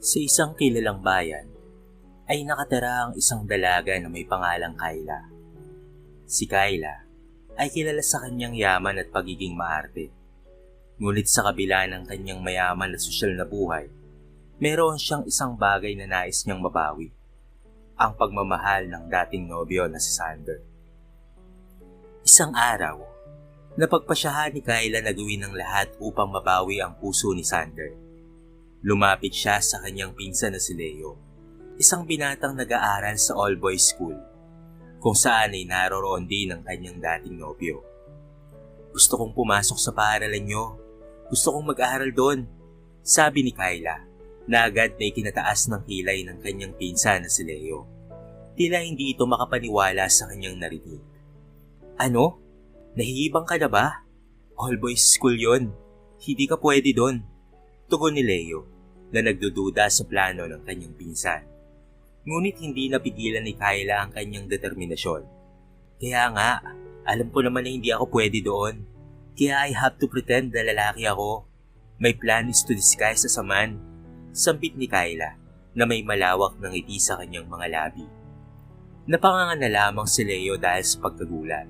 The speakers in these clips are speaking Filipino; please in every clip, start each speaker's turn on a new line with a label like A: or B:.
A: Sa isang kilalang bayan ay nakatira ang isang dalaga na may pangalang Kayla. Si Kayla ay kilala sa kanyang yaman at pagiging maarte. Ngunit sa kabila ng kanyang mayaman at sosyal na buhay, meron siyang isang bagay na nais niyang mabawi. Ang pagmamahal ng dating nobyo na si Sander. Isang araw, napagpasyahan ni Kayla na gawin ang lahat upang mabawi ang puso ni Sander. Lumapit siya sa kanyang pinsan na si Leo, isang binatang nag-aaral sa all-boys school, kung saan ay naroroon din ang kanyang dating nobyo. "Gusto kong pumasok sa paaralan niyo. Gusto kong mag-aaral doon," sabi ni Kayla, na agad na ikinataas ng kilay ng kanyang pinsan na si Leo. Tila hindi ito makapaniwala sa kanyang narinig. "Ano? Nahihibang ka na ba? All-boys school yon. Hindi ka pwede doon," tugon ni Leo, na nagdududa sa plano ng kanyang pinsan. Ngunit hindi napigilan ni Kayla ang kanyang determinasyon. "Kaya nga, alam ko naman na hindi ako pwede doon. Kaya I have to pretend na lalaki ako. My plan is to disguise as a man," sambit ni Kayla na may malawak ng ngiti sa kanyang mga labi. Napanganga na lamang si Leo dahil sa pagkagulat.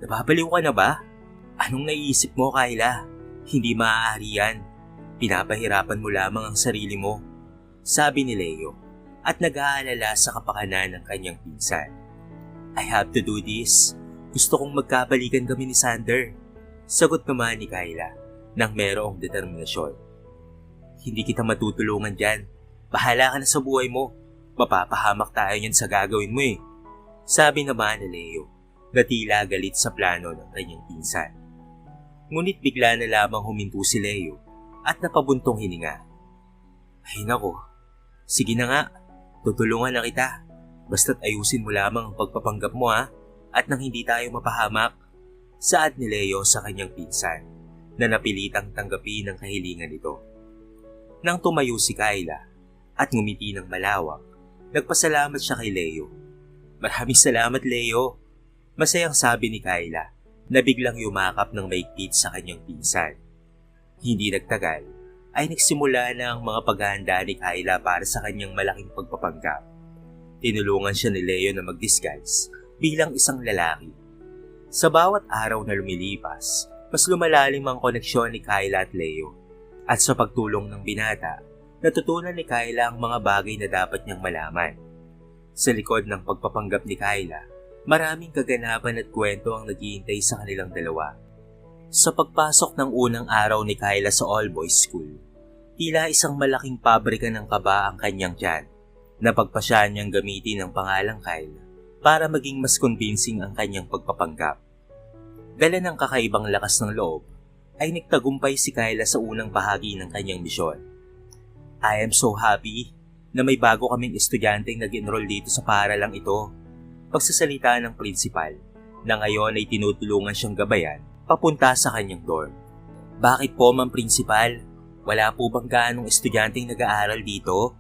A: "Nababaliw ka na ba? Anong naiisip mo, Kayla? Hindi maaari yan. Pinapahirapan mo lamang ang sarili mo," sabi ni Leo at nag-aalala sa kapakanan ng kanyang pinsan. "I have to do this. Gusto kong magkabalikan kami ni Sander," sagot naman ni Kayla nang merong determinasyon. "Hindi kita matutulungan dyan. Bahala ka na sa buhay mo. Mapapahamak tayo niyan sa gagawin mo eh," sabi naman ni Leo na tila galit sa plano ng kanyang pinsan. Ngunit bigla na lamang huminto si Leo at napabuntong hininga. "Ay nako, sige na nga, tutulungan na kita. Basta't ayusin mo lamang ang pagpapanggap mo ha, at nang hindi tayo mapahamak," saad ni Leo sa kanyang pinsan na napilitang tanggapin ang kahilingan nito. Nang tumayo si Kayla at ngumiti ng malawak, nagpasalamat siya kay Leo. "Maraming salamat, Leo," masayang sabi ni Kayla na biglang yumakap ng maigpit sa kanyang pinsan. Hindi nagtagal ay nagsimula na ang mga paghahanda ni Kayla para sa kanyang malaking pagpapanggap. Tinulungan siya ni Leo na mag-disguise bilang isang lalaki. Sa bawat araw na lumilipas, mas lumalalim ang koneksyon ni Kayla at Leo. At sa pagtulong ng binata, natutunan ni Kayla ang mga bagay na dapat niyang malaman. Sa likod ng pagpapanggap ni Kayla, maraming kaganapan at kwento ang naghihintay sa kanilang dalawa. Sa pagpasok ng unang araw ni Kayla sa all-boys school, tila isang malaking pabrika ng kaba ang kanyang tiyan. Napagpasyahan niyang gamitin ang pangalang Kyle para maging mas convincing ang kanyang pagpapanggap. Dala ng kakaibang lakas ng loob, ay nagtagumpay si Kayla sa unang bahagi ng kanyang misyon. "I am so happy na may bago kaming estudyanteng nag-enroll dito sa paaralang ito," pagsasalita ng principal, na ngayon ay tinutulungan siyang gabayan papunta sa kanyang dorm. "Bakit po, Ma'am Principal? Wala po bang gaanong estudyanteng nag-aaral dito?"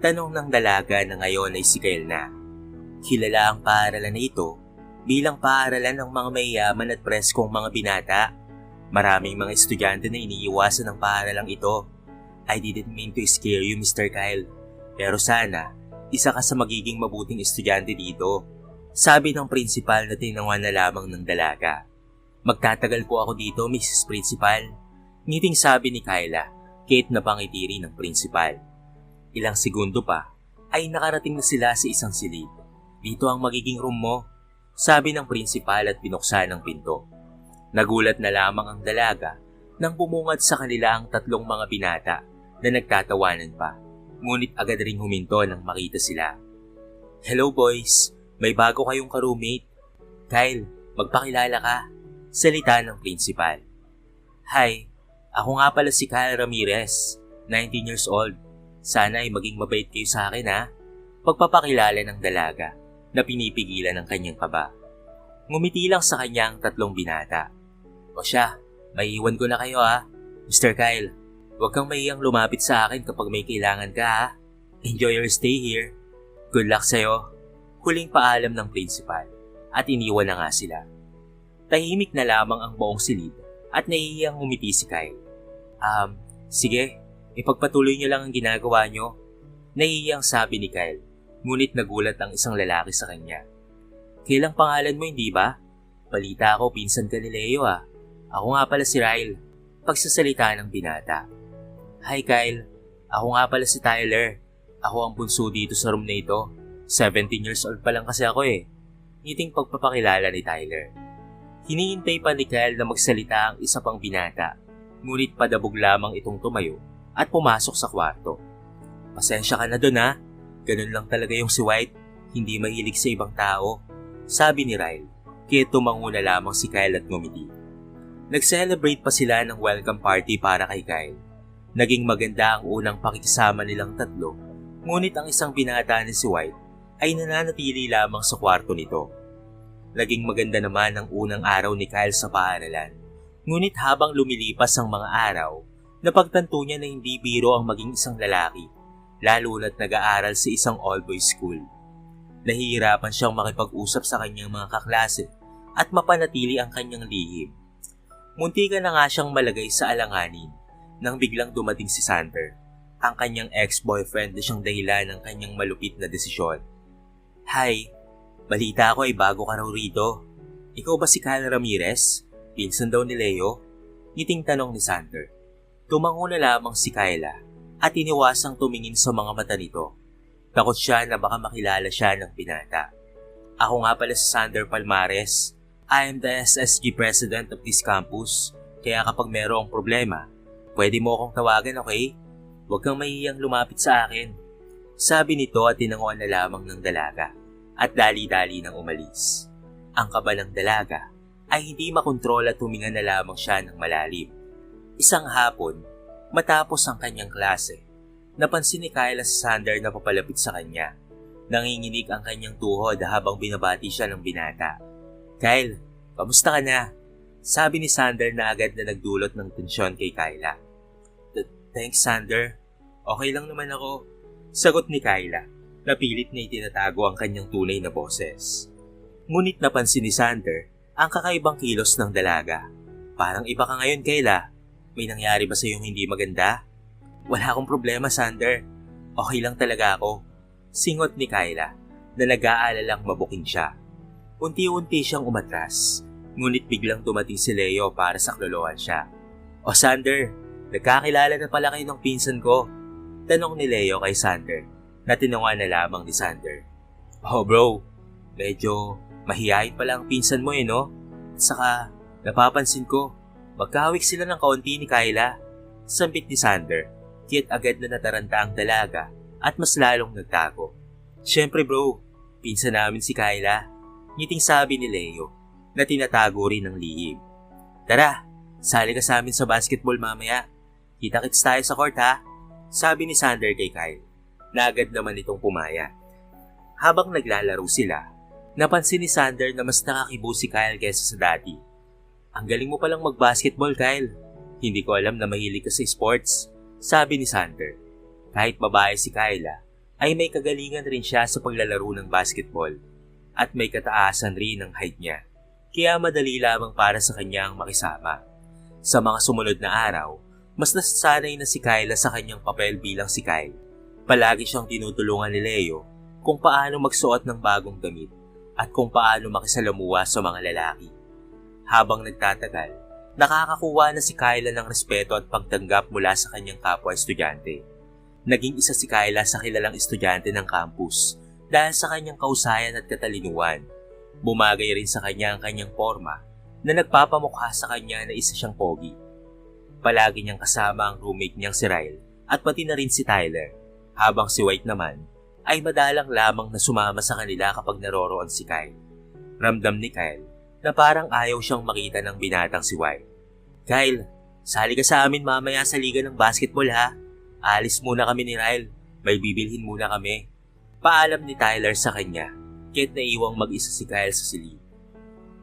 A: tanong ng dalaga na ngayon ay si Kyle na. Kilala ang paaralan na ito bilang paaralan ng mga mayayaman at preskong mga binata. Maraming mga estudyante na iniiwasan ng paaralang ito. "I didn't mean to scare you, Mr. Kyle. Pero sana, isa ka sa magiging mabuting estudyante dito," sabi ng principal na tinanguan na lamang ng dalaga. "Magtatagal po ako dito, Mrs. Principal," ngiting sabi ni Kayla, kahit napangiti rin ng principal. Ilang segundo pa, ay nakarating na sila sa isang silid. "Dito ang magiging room mo," sabi ng principal at binuksan ang pinto. Nagulat na lamang ang dalaga nang bumungad sa kanila ang tatlong mga binata na nagtatawanan pa. Ngunit agad ring huminto nang makita sila. "Hello boys, may bago kayong ka-roommate. Kyle, magpakilala ka," salita ng principal. "Hi, ako nga pala si Kyle Ramirez, 19 years old. Sana ay maging mabait kayo sa akin ha," pagpapakilala ng dalaga na pinipigilan ng kanyang kaba. Ngumiti lang sa kanya ang tatlong binata. "O siya, maiiwan ko na kayo ha. Mr. Kyle, huwag kang mahiyang lumapit sa akin kapag may kailangan ka ha. Enjoy your stay here. Good luck sa'yo," huling paalam ng principal at iniwan na nga sila. Tahimik na lamang ang buong silid at nahihiyang umiti si Kyle. Sige, ipagpatuloy niyo lang ang ginagawa niyo. Nahihiyang sabi ni Kyle, ngunit nagulat ang isang lalaki sa kanya. Kailang pangalan mo hindi ba? Balita ako pinsan ka ni Leo ah. Ako nga pala si Ryle. Pagsasalita ng binata. Hi Kyle, ako nga pala si Tyler. Ako ang bunso dito sa room na ito. 17 years old pa lang kasi ako eh. Ngiting pagpapakilala ni Tyler. Hinihintay pa ni Kyle na magsalita ang isa pang binata. Ngunit padabog lamang itong tumayo at pumasok sa kwarto. Pasensya ka na dun ha. Ganun lang talaga yung si White. Hindi mahilig sa ibang tao. Sabi ni Ryle. Kaya tumango na lamang si Kyle at ngumiti. Nag-celebrate pa sila ng welcome party para kay Kyle. Naging maganda ang unang pakikisama nilang tatlo. Ngunit ang isang binata ni si White ay nananatili lamang sa kwarto nito. Naging maganda naman ang unang araw ni Kyle sa paaralan. Ngunit habang lumilipas ang mga araw, napagtanto niya na hindi biro ang maging isang lalaki, lalo na't nag-aaral sa isang all-boys school. Nahihirapan siyang makipag-usap sa kanyang mga kaklase at mapanatili ang kanyang lihim. Muntikan na nga siyang malagay sa alanganin nang biglang dumating si Sander, ang kanyang ex-boyfriend na siyang dahilan ng kanyang malupit na desisyon. Hi, balita ko ay bago ka raw rito. Ikaw ba si Kyle Ramirez? Pinsan daw ni Leo? Ngiting tanong ni Sander. Tumango na lamang si Kyla at iniwasang tumingin sa mga mata nito. Takot siya na baka makilala siya ng binata. Ako nga pala si Sander Palmares. I am the SSG president of this campus. Kaya kapag merong problema, pwede mo akong tawagan, okay? Huwag kang mahihiyang lumapit sa akin. Sabi nito at tinanguan na lamang ng dalaga at dali-dali nang umalis. Ang kaba ng dalaga ay hindi makontrol at huminga na lamang siya ng malalim. Isang hapon, matapos ang kanyang klase, napansin ni Kyla si Sander na papalapit sa kanya. Nanginginig ang kanyang tuhod habang binabati siya ng binata. Kyle, kamusta ka na? Sabi ni Sander na agad na nagdulot ng tensyon kay Kyla. Thanks Sander, okay lang naman ako. Sagot ni Kyla, na pilit na itinatago ang kanyang tunay na boses. Ngunit napansin ni Sander ang kakaibang kilos ng dalaga. Parang iba ka ngayon Kyla. May nangyari ba sa iyong hindi maganda? Wala akong problema Sander. Okay lang talaga ako. Singot ni Kyla na nag-aalalang mabuking siya. Unti-unti siyang umatras, ngunit biglang dumating si Leo para saklolohan siya. O Sander, nagkakilala na pala kayo ng pinsan ko. Tanong ni Leo kay Sander na tinungan na lamang ni Sander. Oh bro, medyo mahihain pala ang pinsan mo no? At saka napapansin ko, magkahawik sila ng kaunti ni Kyla. Sambit ni Sander, kaya't agad na nataranta ang dalaga at mas lalong nagtago. Siyempre bro, pinsan namin si Kyla. Ngiting sabi ni Leo na tinatago rin ng lihim. Tara, sali ka sa amin sa basketball mamaya. Kita-kits tayo sa court ha? Sabi ni Sander kay Kyle na agad naman itong pumaya. Habang naglalaro sila, napansin ni Sander na mas nakakibo si Kyle kaysa sa dati. Ang galing mo palang mag-basketball Kyle. Hindi ko alam na mahilig ka sa sports. Sabi ni Sander. Kahit babae si Kyla, ay may kagalingan rin siya sa paglalaro ng basketball. At may kataasan rin ang height niya, kaya madali lamang para sa kanya ang makisama. Sa mga sumunod na araw, mas nasasanay na si Kyla sa kanyang papel bilang si Kyle. Palagi siyang tinutulungan ni Leo kung paano magsuot ng bagong damit at kung paano makisalamuha sa mga lalaki. Habang nagtatagal, nakakakuha na si Kyla ng respeto at pagtanggap mula sa kanyang kapwa-estudyante. Naging isa si Kyla sa kilalang estudyante ng campus dahil sa kanyang kausayan at katalinuhan. Bumagay rin sa kanya ang kanyang forma na nagpapamukha sa kanya na isa siyang pogi. Palagi niyang kasama ang roommate niyang si Ryle at pati na rin si Tyler, habang si White naman ay madalang lamang na sumama sa kanila kapag naroroon si Kyle. Ramdam ni Kyle na parang ayaw siyang makita ng binatang si White. Kyle, sali ka sa amin mamaya sa liga ng basketball ha. Alis muna kami ni Ryle, may bibilhin muna kami. Paalam ni Tyler sa kanya, kaya't naiwang mag-isa si Kyle sa silid.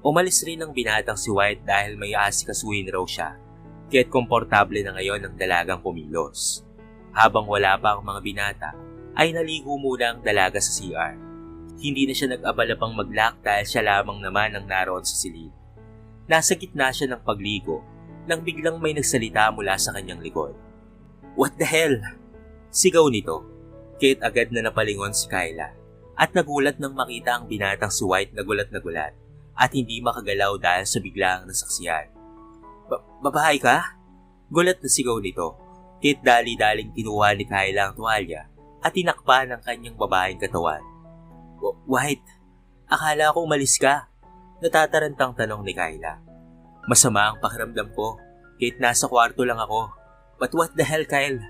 A: Umalis rin ang binatang si White dahil may aasikasuhin raw siya, kaya't komportable na ngayon ang dalagang kumilos. Habang wala pa ang mga binata, ay naligo muna ang dalaga sa CR. Hindi na siya nag-abala pang mag-lock dahil siya lamang naman ang naroon sa silid. Nasa gitna siya ng pagligo nang biglang may nagsalita mula sa kanyang likod. What the hell? Sigaw nito. Kate agad na napalingon si Kyla at nagulat nang makita ang binatang si White na gulat at hindi makagalaw dahil sa biglaang nasaksihan. Babae ka? Gulat na sigaw nito. Kate dali-daling kinuha ni Kyla ang tuwalya at tinakpan ang kanyang babaeng katawan. White, akala ko umalis ka. Natatarantang tanong ni Kyla. Masama ang pakiramdam ko. Kate, nasa kwarto lang ako. But what the hell, Kyle?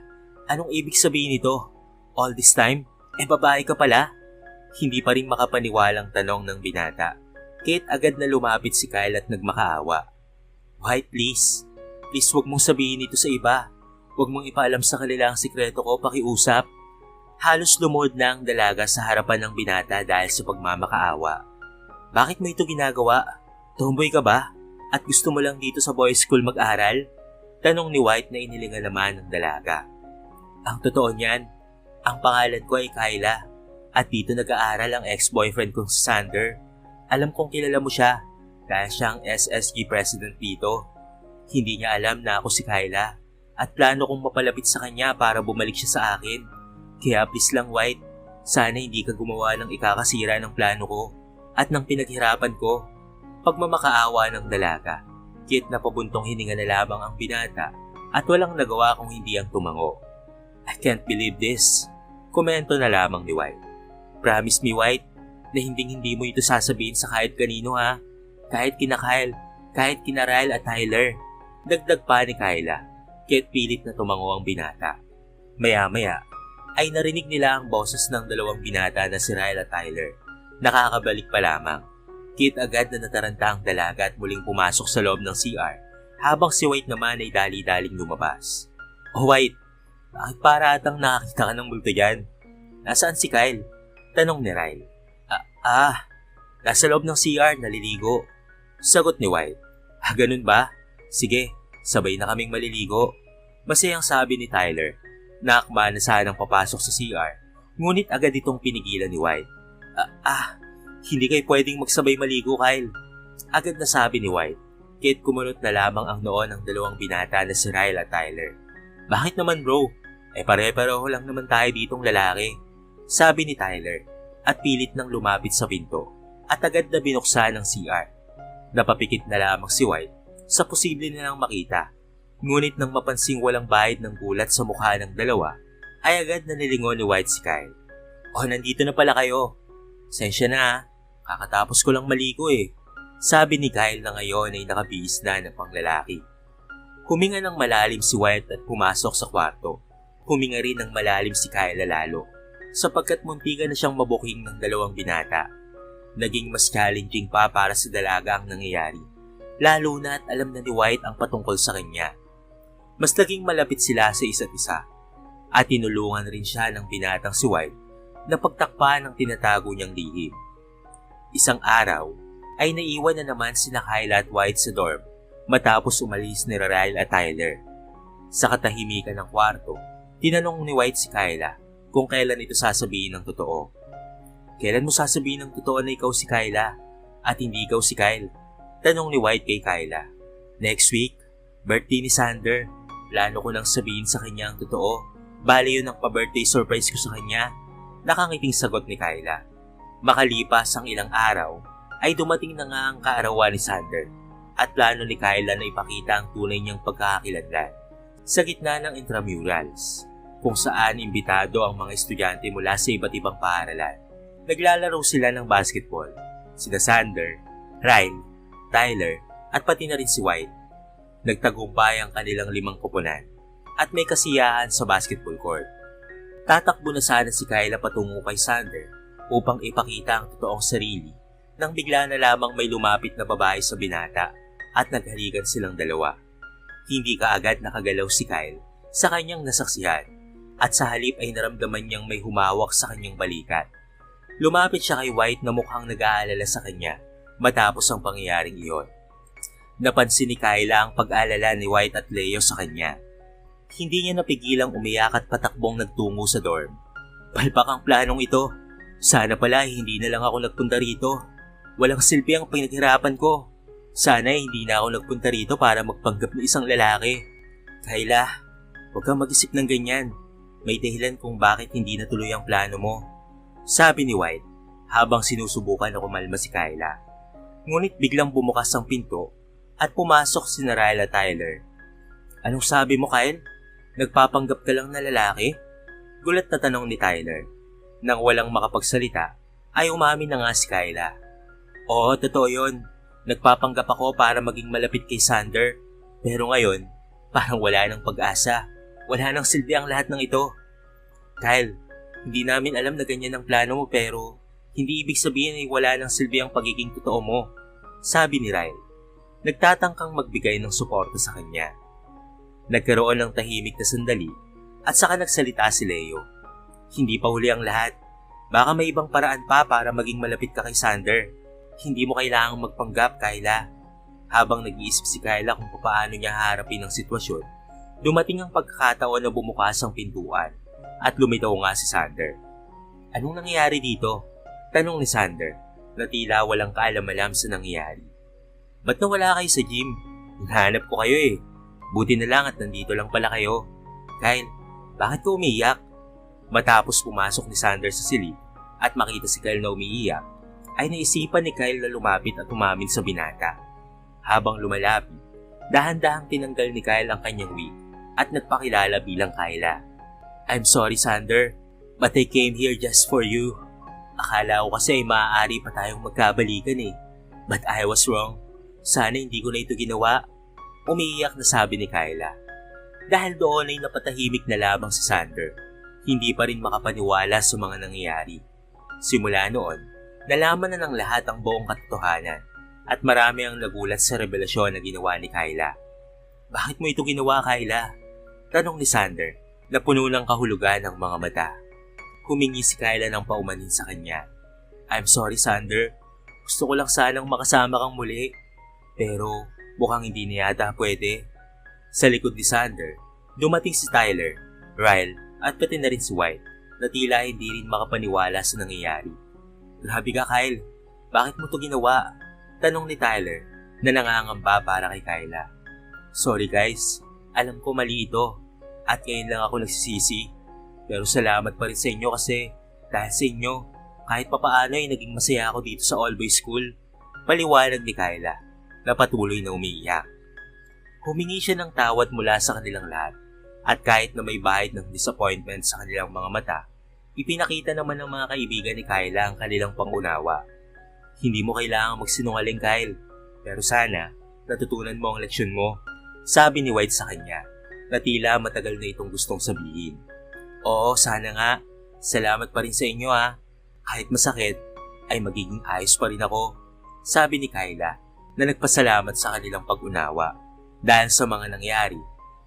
A: Anong ibig sabihin nito? All this time? Babae ka pala? Hindi pa rin makapaniwalang tanong ng binata. Kate agad na lumapit si Kyle at nagmakaawa. White, please. Please wag mong sabihin ito sa iba. Wag mong ipaalam sa kanila ang sikreto ko, pakiusap. Halos lumuhod na ang dalaga sa harapan ng binata dahil sa pagmamakaawa. Bakit mo ito ginagawa? Tomboy ka ba? At gusto mo lang dito sa boys school mag-aral? Tanong ni White na inilingan naman ng dalaga. Ang totoo niyan, ang pangalan ko ay Kyla at dito nag-aaral ang ex-boyfriend kong si Sander. Alam kong kilala mo siya dahil siya ang SSG president dito. Hindi niya alam na ako si Kyla at plano kong mapalapit sa kanya para bumalik siya sa akin. Kaya please lang White, sana hindi ka gumawa ng ikakasira ng plano ko at ng pinaghirapan ko. Pagmamakaawa ng dalaga, Kate na pabuntong hininga na lamang ang binata at walang nagawa kung hindi ang tumango. I can't believe this. Komento na lamang ni White. Promise me White na hindi mo ito sasabihin sa kahit kanino ha. Kahit kina Kyle, kahit kina Ryle at Tyler. Dagdag pa ni Kyla. Kate pilit na tumango ang binata. Maya-maya ay narinig nila ang boses ng dalawang binata na si Ryle at Tyler. Nakakabalik pa lamang. Kate agad na nataranta ang dalaga at muling pumasok sa loob ng CR habang si White naman ay dali-daling lumabas. Oh White, bakit para atang nakakita ka ng multo dyan? Nasaan si Kyle? Tanong ni Ryle. Nasa loob ng CR, naliligo. Sagot ni White. Ganun ba? Sige, sabay na kaming maliligo. Masayang sabi ni Tyler. Nakakma na sanang papasok sa CR, ngunit agad itong pinigilan ni White. Hindi kayo pwedeng magsabay maligo, Kyle. Agad na sabi ni White. Kate kumunot na lamang ang noon ng dalawang binata na si Ryle at Tyler. Bakit naman bro? Pare-pareho lang naman tayo ditong lalaki. Sabi ni Tyler at pilit nang lumapit sa pinto at agad na binuksan ng CR. Napapikit na lamang si White sa posible nilang makita. Ngunit nang mapansing walang bahid ng gulat sa mukha ng dalawa, ay agad na nilingon ni White si Kyle. Nandito na pala kayo. Sensya na kakatapos ko lang maligo Sabi ni Kyle na ngayon ay nakabihis na ng panglalaki. Huminga ng malalim si White at pumasok sa kwarto. Huminga rin ng malalim si Kyle lalo, sapagkat muntikan na siyang mabuking ng dalawang binata. Naging mas challenging pa para sa dalaga ang nangyayari, lalo na at alam na ni White ang patungkol sa kanya. Mas naging malapit sila sa isa't isa at tinulungan rin siya ng binatang si White na pagtakpan ng tinatago niyang lihim. Isang araw ay naiwan na naman sina Kyla at White sa dorm matapos umalis ni Ryle at Tyler. Sa katahimikan ng kwarto, tinanong ni White si Kyla kung kailan ito sasabihin ng totoo. Kailan mo sasabihin ng totoo na ikaw si Kyla at hindi ikaw si Kyle? Tanong ni White kay Kyla. Next week, birthday ni Sander. Plano ko nang sabihin sa kanya ang totoo. Bali yun ang pa-birthday surprise ko sa kanya. Nakangiting sagot ni Kyla. Makalipas ang ilang araw, ay dumating na nga ang kaarawan ni Sander at plano ni Kyla na ipakita ang tunay niyang pagkakakilanlan sa gitna ng intramurals, kung saan imbitado ang mga estudyante mula sa iba't ibang paaralan. Naglalaro sila ng basketball, sina Sander, Ryle, Tyler at pati na rin si White. Nagtagumpay ang kanilang 5 koponan at may kasiyahan sa basketball court. Tatakbo na sana si Kyla patungo kay Sander upang ipakita ang totoong sarili nang bigla na lamang may lumapit na babae sa binata at naghalikan silang dalawa. Hindi kaagad nakagalaw si Kyle sa kanyang nasaksihan at sa halip ay naramdaman niyang may humawak sa kanyang balikat. Lumapit siya kay White na mukhang nag-aalala sa kanya matapos ang pangyayaring iyon. Napansin ni Kyla ang pag-alala ni White at Leo sa kanya. Hindi niya napigilang umiyak at patakbong nagtungo sa dorm. Palpak ang planong ito. Sana pala hindi na lang ako nagpunta rito. Walang silbi ang pinaghirapan ko. Sana hindi na ako nagpunta rito para magpanggap ng isang lalaki. Kyla, huwag kang mag-isip ng ganyan. may dahilan kung bakit hindi natuloy ang plano mo. Sabi ni White habang sinusubukan na kumalma si Kyla. Ngunit biglang bumukas ang pinto at pumasok si Ryle at Tyler. Anong sabi mo, Kyle? Nagpapanggap ka lang na lalaki? Gulat na tanong ni Tyler. Nang walang makapagsalita, ay umamin na nga si Kyla. Oo, totoo yun. Nagpapanggap ako para maging malapit kay Sander. Pero ngayon, parang wala nang pag-asa. Wala nang silbi ang lahat ng ito. Kyle, hindi namin alam na ganyan ang plano mo pero hindi ibig sabihin ay wala nang silbi ang pagiging totoo mo. Sabi ni Ryle. Nagtatangkang magbigay ng suporta sa kanya. Nagkaroon ng tahimik na sandali at saka nagsalita si Leo. Hindi pa huli ang lahat. Baka may ibang paraan pa para maging malapit ka kay Sander. Hindi mo kailangang magpanggap, Kyla. Habang nag-iisip si Kyla kung paano niya haharapin ang sitwasyon, dumating ang pagkakataon na bumukas ang pintuan at lumitaw nga si Sander. Anong nangyayari dito? Tanong ni Sander na tila walang kaalam-alam sa nangyayari. Ba't nawala kayo sa gym? Hinahanap ko kayo eh. Buti na lang at nandito lang pala kayo. Kyle, bakit ka umiiyak? Matapos pumasok ni Sander sa silid at makita si Kyle na umiiyak, ay naisipan ni Kyle na lumapit at umamin sa binata. Habang lumalapit, dahan-dahang tinanggal ni Kyle ang kanyang wig at nagpakilala bilang Kyla. I'm sorry Sander, but I came here just for you. Akala ko kasi ay maaari pa tayong magkabalikan eh. But I was wrong. Sana hindi ko na ito ginawa. Umiiyak na sabi ni Kyla. Dahil doon ay napatahimik na lamang si Sander. Hindi pa rin makapaniwala sa mga nangyayari. Simula noon, nalaman na ng lahat ang buong katotohanan at marami ang nagulat sa revelasyon na ginawa ni Kyla. Bakit mo ito ginawa, Kyla? Tanong ni Sander na puno ng kahulugan ng mga mata. Humingi si Kyla ng paumanhin sa kanya. I'm sorry, Sander. Gusto ko lang sanang makasama kang muli. Pero mukhang hindi na yata pwede. Sa likod ni Sander, dumating si Tyler, Ryle at pati na rin si White na tila hindi rin makapaniwala sa nangyayari. Grabe ka, Kyle. Bakit mo to ginawa? Tanong ni Tyler na nangangamba para kay Kyla. Sorry guys, alam ko mali ito at ngayon lang ako nagsisisi. Pero salamat pa rin sa inyo kasi dahil sa inyo, kahit papaano ay naging masaya ako dito sa all-boys school. Paliwanag ni Kyla na patuloy na umiiyak. Humingi siya ng tawad mula sa kanilang lahat at kahit na may bahid ng disappointment sa kanilang mga mata, ipinakita naman ng mga kaibigan ni Kyla ang kanilang pangunawa. Hindi mo kailangang magsinungaling, Kyle, pero sana natutunan mo ang leksyon mo, sabi ni White sa kanya na tila matagal na itong gustong sabihin. Oo, sana nga. Salamat pa rin sa inyo ha. Kahit masakit, ay magiging ayos pa rin ako, sabi ni Kyla na nagpasalamat sa kanilang pag-unawa. Dahil sa mga nangyari,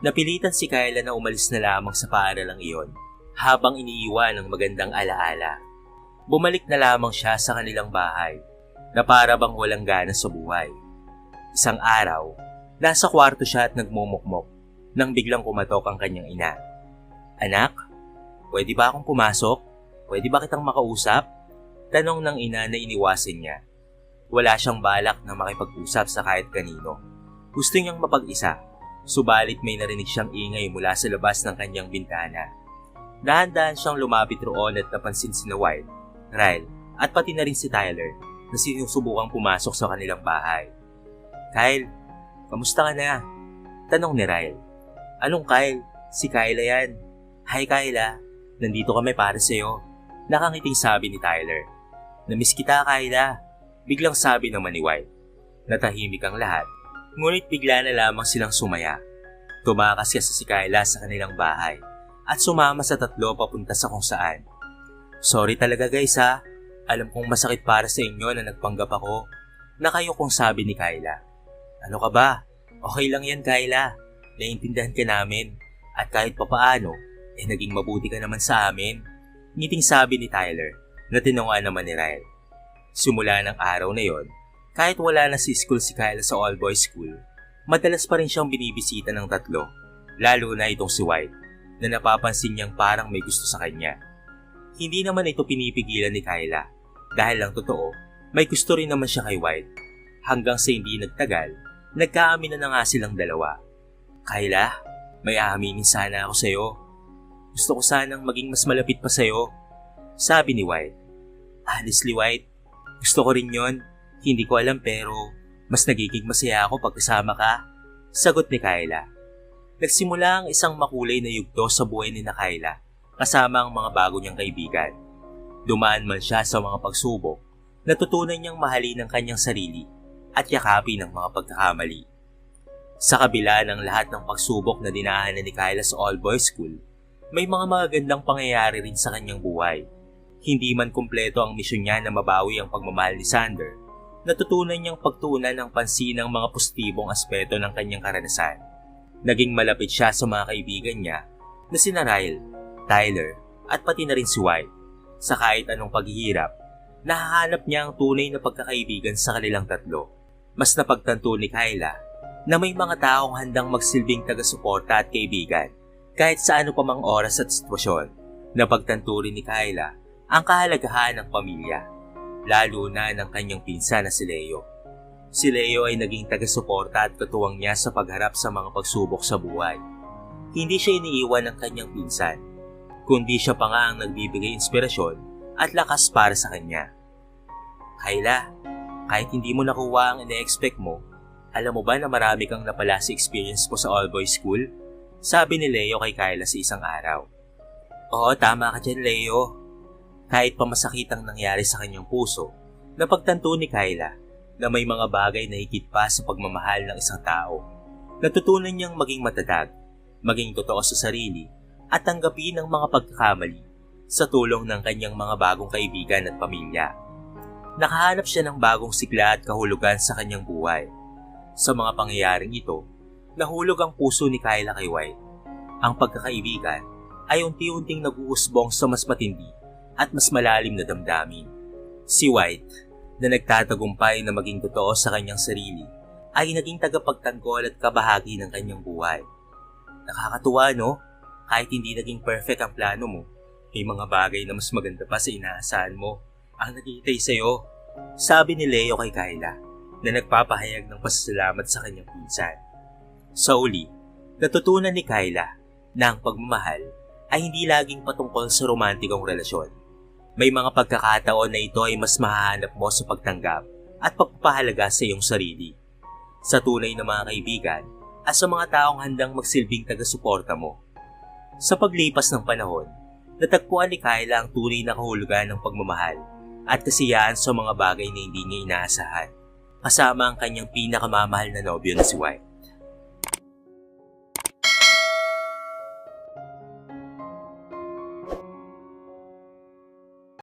A: napilitan si Kyla na umalis na lamang sa paaralang iyon habang iniiwan ng magandang alaala. Bumalik na lamang siya sa kanilang bahay na para bang walang gana sa buhay. Isang araw, nasa kwarto siya at nagmumukmok nang biglang kumatok ang kanyang ina. Anak, pwede ba akong pumasok? Pwede ba kitang makausap? Tanong ng ina na iniwasan niya. Wala siyang balak na makipag-usap sa kahit kanino. Gusto niyang mapag-isa, subalit may narinig siyang ingay mula sa labas ng kanyang bintana. Dahan-dahan siyang lumapit roon at napansin si White, Ryle at pati na rin si Tyler na sinusubukang pumasok sa kanilang bahay. Kyle, kamusta ka na? Tanong ni Ryle. Anong Kyle? Si Kyla yan. Hi Kyla, nandito kami para sa'yo. Nakangiting sabi ni Tyler. Namiss kita Kyla. Biglang sabi naman ni White. Natahimik ang lahat, ngunit bigla na lamang silang sumaya. Tumakas kasi si Kyla sa kanilang bahay at sumama sa tatlo papunta sa kung saan. Sorry talaga guys ha. Alam kong masakit para sa inyo na nagpanggap ako na kayo kung sabi ni Kyla. Ano ka ba? Okay lang yan Kyla. Naiintindihan ka namin at kahit papaano, naging mabuti ka naman sa amin. Ngiting sabi ni Tyler na tinungan naman ni Ryle. Simula ng araw na yon, kahit wala na si school si Kyla sa all-boys school, madalas pa rin siyang binibisita ng tatlo, lalo na itong si White, na napapansin niyang parang may gusto sa kanya. Hindi naman ito pinipigilan ni Kyla, dahil lang totoo, may gusto rin naman siya kay White. Hanggang sa hindi nagtagal, nagkaamin na nga silang dalawa. Kyla, may aaminin sana ako sa'yo. Gusto ko sanang maging mas malapit pa sa'yo, sabi ni White. Honestly, White, gusto ko rin yon. Hindi ko alam pero mas nagiging masaya ako pag kasama ka, sagot ni Kyla. Nagsimula ang isang makulay na yugto sa buhay ni Kyla kasama ang mga bago niyang kaibigan. Dumaan man siya sa mga pagsubok, natutunan niyang mahalin ang kanyang sarili at yakapin ang mga pagkakamali. Sa kabila ng lahat ng pagsubok na dinaanan ni Kyla sa all-boys school, may mga magagandang pangyayari rin sa kanyang buhay. Hindi man kumpleto ang misyon niya na mabawi ang pagmamahal ni Sander, natutunan niyang pagtuunan ng pansin ang mga positibong aspeto ng kanyang karanasan. Naging malapit siya sa mga kaibigan niya na sina Ryle, Tyler at pati na rin si White. Sa kahit anong paghihirap, nahahanap niya ang tunay na pagkakaibigan sa kanilang tatlo. Mas napagtanto ni Kyla na may mga taong handang magsilbing taga-suporta at kaibigan kahit sa ano pa mang oras at sitwasyon. Napagtanto rin ni Kyla ang kahalagahan ng pamilya, lalo na ng kanyang pinsan na si Leo. Si Leo ay naging taga-suporta at katuwang niya sa pagharap sa mga pagsubok sa buhay. Hindi siya iniiwan ng kanyang pinsan, kundi siya pa nga ang nagbibigay inspirasyon at lakas para sa kanya. Kyla, kahit hindi mo nakuha ang ina-expect mo, alam mo ba na marami kang napala sa experience mo sa all-boys school? Sabi ni Leo kay Kyla sa isang araw. Oo, tama ka dyan, Leo. Kahit pa masakit ang nangyari sa kanyang puso, napagtanto ni Kyla na may mga bagay na higit pa sa pagmamahal ng isang tao. Natutunan niyang maging matatag, maging totoo sa sarili, at tanggapin ang mga pagkakamali sa tulong ng kanyang mga bagong kaibigan at pamilya. Nakahanap siya ng bagong sigla at kahulugan sa kanyang buhay. Sa mga pangyayaring ito, nahulog ang puso ni Kyla kay White. Ang pagkakaibigan ay unti-unting nag-uusbong sa mas matindi at mas malalim na damdamin. Si White, na nagtatagumpay na maging totoo sa kanyang sarili, ay naging tagapagtanggol at kabahagi ng kanyang buhay. Nakakatuwa, no? Kahit hindi naging perfect ang plano mo, may mga bagay na mas maganda pa sa inaasahan mo ang naghihintay sa'yo, sabi ni Leo kay Kyla na nagpapahayag ng pasasalamat sa kanyang pinsan. Sa uli, natutunan ni Kyla na ang pagmamahal ay hindi laging patungkol sa romantikong relasyon. May mga pagkakataon na ito ay mas mahahanap mo sa pagtanggap at pagpapahalaga sa iyong sarili, sa tunay na mga kaibigan at sa mga taong handang magsilbing taga-suporta mo. Sa paglipas ng panahon, natagpuan ni Kyla ang tunay na kahulugan ng pagmamahal at kasiyahan sa mga bagay na hindi niya inaasahan, kasama ang kanyang pinakamamahal na nobyo na si White.